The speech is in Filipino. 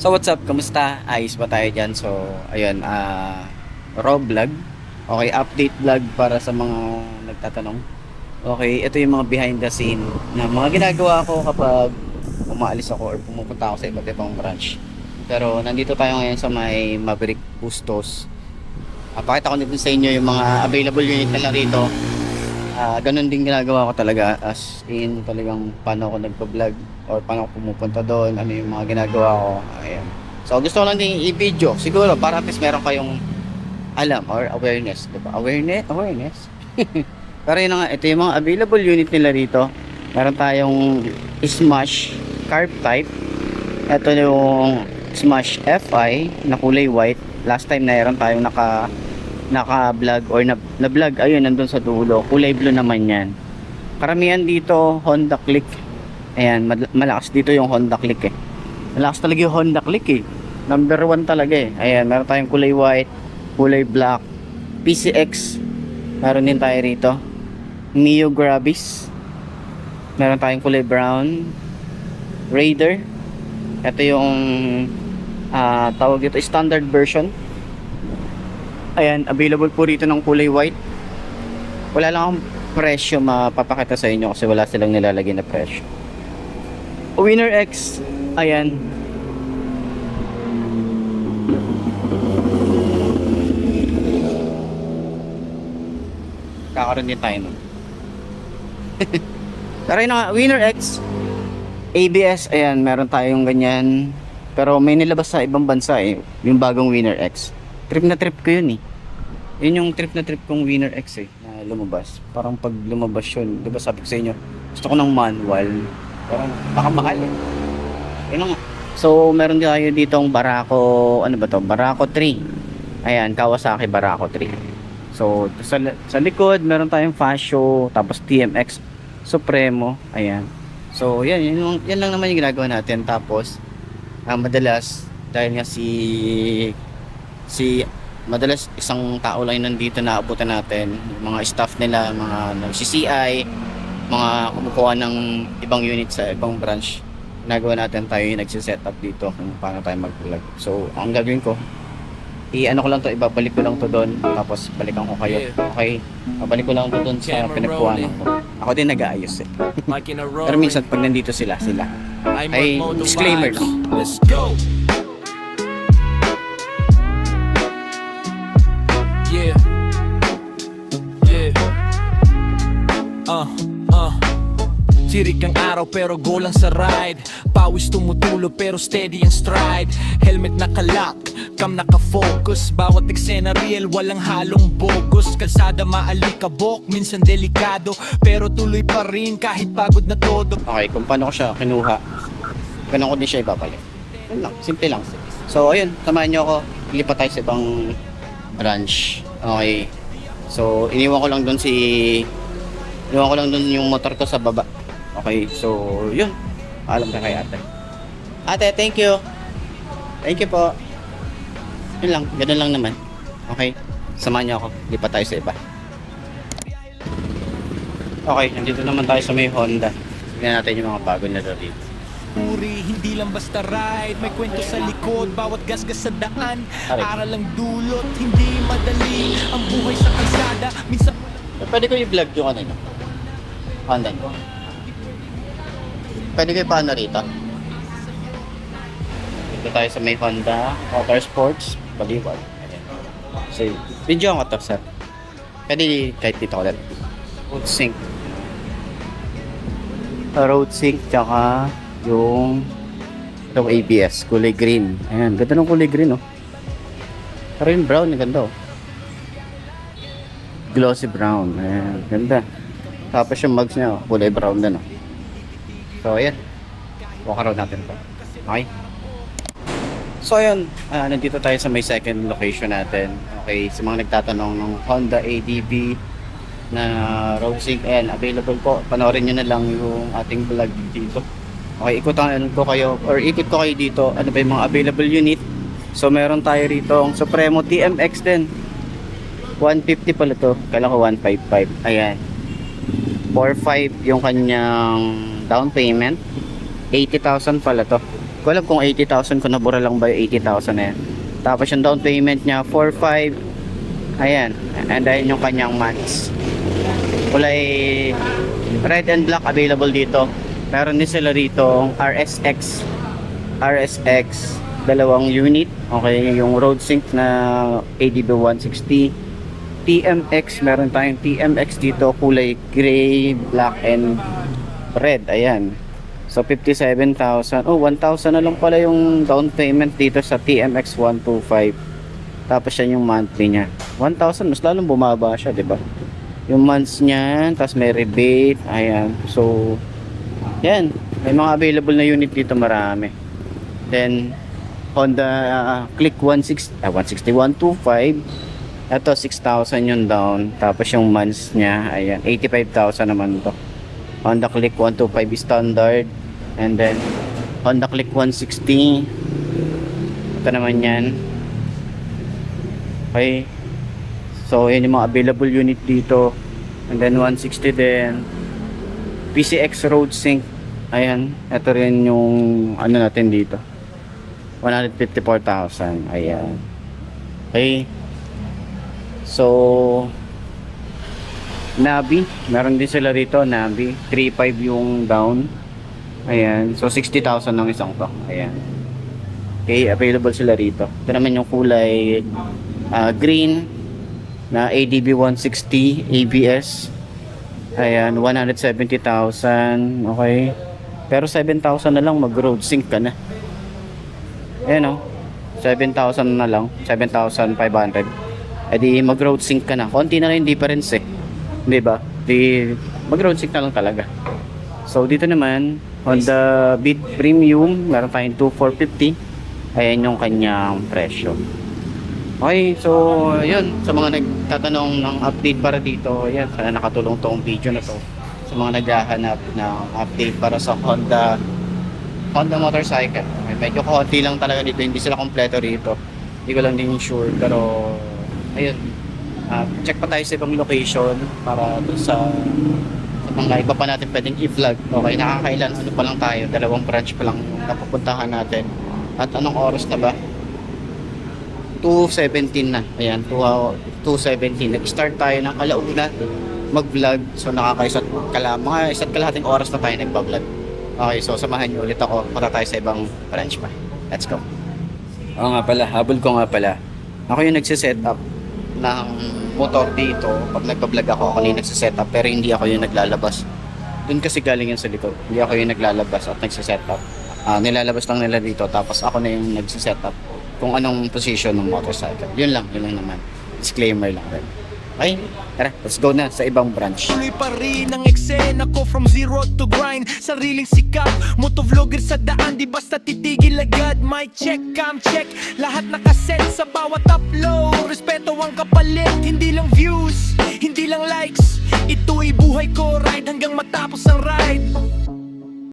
So what's up? Kamusta? Ayos ba tayo dyan? So ayun, raw vlog. Okay, update vlog para sa mga nagtatanong. Okay, ito yung mga behind the scene na mga ginagawa ko kapag umaalis ako or pumupunta ako sa iba't ibang branch. Pero nandito tayo ngayon sa may Maverick Bustos. Pakita ko nito sa inyo yung mga available unit nila rito. Ganun din ginagawa ko talaga, as in talagang paano ako nagpa-vlog or paano ako pumupunta doon, ano yung mga ginagawa ko. Ayan. So gusto ko lang din i-video siguro para at least meron kayong alam or awareness, diba? Awareness. Pero yun nga, ito yung mga available unit nila rito. Meron tayong Smash carb type. Ito yung Smash FI na kulay white. Last time na meron tayong naka-vlog or na-vlog, ayun, nandun sa dulo. Kulay blue naman yan. Karamihan dito, Honda Click. Ayan, malakas dito yung Honda Click eh. Malakas talaga yung Honda Click eh. Number 1 talaga eh. Ayan, meron tayong kulay white, kulay black, PCX. Meron din tayo rito. Neo Gravis. Meron tayong kulay brown. Raider. Ito yung tawag dito, standard version. Ayan, available po rito ng kulay white. Wala lang akong presyo mapapakita sa inyo kasi wala silang nilalagay na presyo. Winner X, ayan. Kakaroon din tayo nun. Pero yun nga, Winner X ABS, ayan, meron tayong ganyan. Pero may nilabas sa ibang bansa eh, yung bagong Winner X. Trip na trip ko yun eh. Yun yung trip na trip kong Winner X eh, na lumabas. Parang pag lumabas yun, di ba sabi ko sa inyo, gusto ko ng manual. Parang baka mahal eh. Yun nga. So meron din tayo ditong Barako, ano ba to? Barako 3. Ayan, Kawasaki Barako 3. So sa likod, meron tayong Fascio, tapos TMX Supremo. Ayan. So yan lang naman yung ginagawa natin. Tapos madalas dahil nga madalas isang tao lang nandito na abutan natin, mga staff nila, mga nag-CCI, mga kumukuha ng ibang unit sa ibang branch. Ginagawa natin, tayo yung nagsiset up dito kung paano tayo mag-vlog. So ang gagawin ko, i-ano ko lang to, ibabalik ko lang to doon, tapos balikan ko kayo. Okay, babalik ko lang to doon sa pinagkuhanan ko. Ako din nag-aayos eh. Pero minsan pag nandito sila ay disclaimer lang. Let's go. Yeah. Yeah. Tirik ang araw pero go lang sa ride. Pawis tumutulo pero steady ang stride. Helmet nakalock, cam nakafocus. Bawat eksena real, walang halong bogus. Kalsada maalikabok, minsan delikado, pero tuloy pa rin kahit pagod na todo. Okay, kung paano ko siya kinuha, ganun ko din siya ibabalik. Yun lang, simple lang. So ayun, samahan nyo ako, lipat tayo sa ibang branch. Okay, so iniwan ko lang dun yung motor ko sa baba. Okay, so yun, alam ka kay ate. Ate, thank you. Thank you po. Yun lang, ganun lang naman. Okay, samahan nyo ako, lipat tayo sa iba. Okay, nandito naman tayo sa may Honda. Tignan natin yung mga bago na dito. Puri, hindi lang basta ride, may kwento sa likod, bawat gasgas sa daan. Aral lang dulot, hindi madali ang buhay sa kalsada. Minsan Pwede ko i-vlog yung ano nyo? Honda nyo? Pwede ko paano rito? Dito tayo sa may Honda Motorsports Baliwag. So, video ko to, sir. Pwede kahit dito ko lang. Road sync. Road sync, tsaka yung itong ABS, kulay green. Ayan, ganda ng kulay green, oh. Pero yung brown, ganda, oh. Glossy brown. Ayan, ganda. Tapos yung mugs niya, oh, kulay brown din, oh. So, ayan. Walk around natin to. Okay? So, ayan. Nandito tayo sa may second location natin. Okay, sa mga nagtatanong ng Honda ADV na road sync, ayan, available po. Panoorin nyo na lang yung ating vlog dito. Okay, ikot ko kayo dito. Ano ba yung mga available unit? So, meron tayo rito ang Supremo TMX din. 150 pala to. Kala ko 155. Ayan. 4.5 yung kanyang down payment. 80,000 pala to. Ko alam kung 80,000 kung nabura lang ba yung 80,000 na yan. Tapos yung down payment niya 4,500. Ayan. And then yung kanyang months. Kulay red and black available dito. Meron din sila rito RSX. RSX dalawang unit. Okay, yung road sync na ADB 160. TMX, meron tayong TMX dito kulay gray, black and red. Ayan. So 57,000. Oh, 1,000 na lang pala yung down payment dito sa TMX 125. Tapos yan yung monthly niya. 1,000 mas lalong bumaba siya, 'di ba? Yung months niya, tapos may rebate. Ayan. So yan, may mga available na unit dito, marami. Then Honda Click 160 125. Ito 6,000 yung down. Tapos yung months niya, ayan, 85,000 naman to. Honda Click 125 standard. And then Honda Click 160. Ito naman yan. Okay. So yun yung mga available unit dito. And then 160 din. PCX Road Sync. Ayan. Ito rin yung ano natin dito. 154,000. Ayan. Okay. So Navi, meron din sila rito, Navi 3.5 yung down. Ayan, so 60,000 ng isang to. Ayan. Okay, available sila rito. Ito naman yung kulay green na ADB 160 ABS. Ayan, 170,000. Okay. Pero 7,000 na lang mag road sync ka na. Ayan, oh. 7,000 na lang, 7,500. Eh di mag road sync ka na. Konti na lang yung difference eh. 'Di ba? Di mag road sync na lang talaga. So dito naman Honda Beat Premium, meron tayong 2,450. Ayan yung kanyang presyo. Okay, so yun, sa mga nagtatanong ng update para dito, ayan, sana nakatulong tong video na to sa mga naghahanap ng update para sa Honda motorcycle. Okay, medyo konti lang talaga dito, hindi sila kompleto rito. Hindi ko lang din sure, pero ayun, check pa tayo sa ibang location para dun sa mga iba pa natin pwedeng i-vlog. Okay, nakakailan, ano pa lang tayo, 2 branch pa lang napupuntahan natin. At anong oras na ba? 2:17 na. Ayan, 2:17. Nag-start tayo ng alauna mag-vlog. So mga isa't kalahating oras na tayo nagba-vlog. Okay, so samahan niyo ulit ako para tayo sa ibang branch pa. Let's go. Oo nga pala, habol ko nga pala. Ako yung nagsiset up ng motor dito. Pag nagpa-vlog ako yung nagsiset up, pero hindi ako yung naglalabas. Doon kasi galing yan sa likod. Hindi ako yung naglalabas at nagsiset up. Nilalabas lang nila dito, tapos ako na yung nagsiset up kung anong position ng motorcycle. Yun lang naman. Disclaimer lang rin. Okay, tara, let's go na sa ibang branch. Tuloy pa rin ang eksena ko from zero to grind. Sariling sikap, motovlogger sa daan. Di basta titigil agad, mic check, cam check. Lahat nakaset sa bawat upload. Respeto ang kapalit, hindi lang views, hindi lang likes. Ito'y buhay ko, ride hanggang matapos ang ride.